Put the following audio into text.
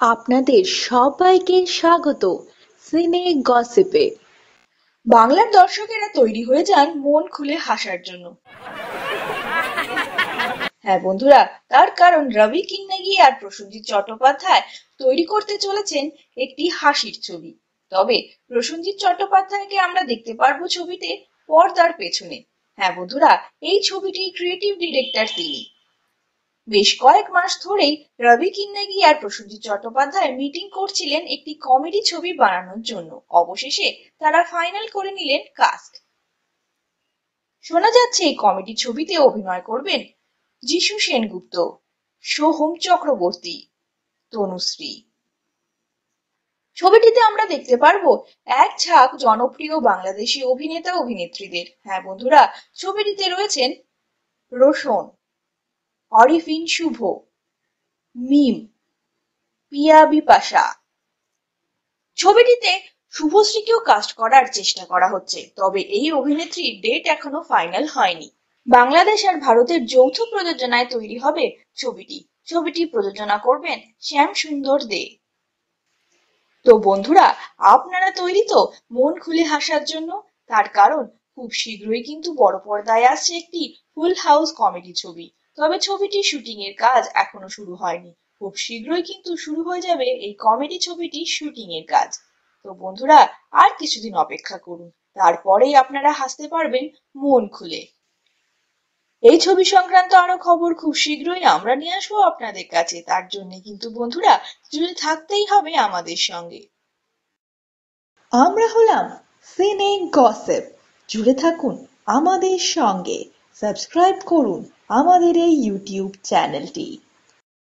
আপনাদের সবাইকে স্বাগত সিনে গসিপে। বাংলার দর্শকেরা তৈরি হয়ে যান মন খুলে হাসার জন্য। হ্যাঁ বন্ধুরা, তার কারণ রবি কিন্নাগি আর প্রসেনজিৎ চট্টোপাধ্যায় তৈরি করতে চলেছেন একটি হাসির ছবি। তবে প্রসেনজিৎ চট্টোপাধ্যায়কে আমরা দেখতে পারবো ছবিতে পর্দার পেছনে। হ্যাঁ বন্ধুরা, এই ছবিটির ক্রিয়েটিভ ডিরেক্টর তিনি। বেশ কয়েক মাস ধরেই রবি কিন্নাগি আর প্রসেনজিৎ চট্টোপাধ্যায় মিটিং করছিলেন একটি কমেডি ছবি বানানোর জন্য। অবশেষে তারা ফাইনাল করে নিলেন কাস্ট। শোনা যাচ্ছে এই কমেডি ছবিতে অভিনয় করবেন যিশু সেনগুপ্ত, সোহম চক্রবর্তী, তনুশ্রী। ছবিটিতে আমরা দেখতে পারবো এক ঝাঁক জনপ্রিয় বাংলাদেশি অভিনেতা অভিনেত্রীদের। হ্যাঁ বন্ধুরা, ছবিটিতে রয়েছেন রোশন, অরিফিন শুভ, মিম, পিয়া বিপাশা। ছবিটিতে শুভশ্রীকেও কাস্ট করার চেষ্টা করা হচ্ছে, তবে এই অভিনেত্রীর ডেট এখনো ফাইনাল হয়নি। বাংলাদেশ আর ভারতের যৌথ প্রযোজনায় তৈরি হবে ছবিটি প্রযোজনা করবেন শ্যাম সুন্দর দে। তো বন্ধুরা, আপনারা তৈরি তো মন খুলে হাসার জন্য? তার কারণ খুব শীঘ্রই কিন্তু বড় পর্দায় আসছে একটি ফুল হাউস কমেডি ছবি। তবে ছবিটির শুটিং এর কাজ এখনো শুরু হয়নি। খুব শীঘ্রই কিন্তু শুরু হয়ে যাবে এই কমেডি ছবিটির শুটিং এর কাজ। তো বন্ধুরা, আর কিছুদিন অপেক্ষা করুন, তারপরেই আপনারা হাসতে পারবেন মন খুলে। এই ছবি সংক্রান্ত আরো খবর খুব শীঘ্রই আমরা নিয়ে আসবো আপনাদের কাছে। তার জন্য কিন্তু বন্ধুরা জুড়ে থাকতেই হবে আমাদের সঙ্গে। আমরা হলাম সিনে গসিপ। জুড়ে থাকুন আমাদের সঙ্গে, সাবস্ক্রাইব করুন আমাদের এই ইউটিউব চ্যানেলটি।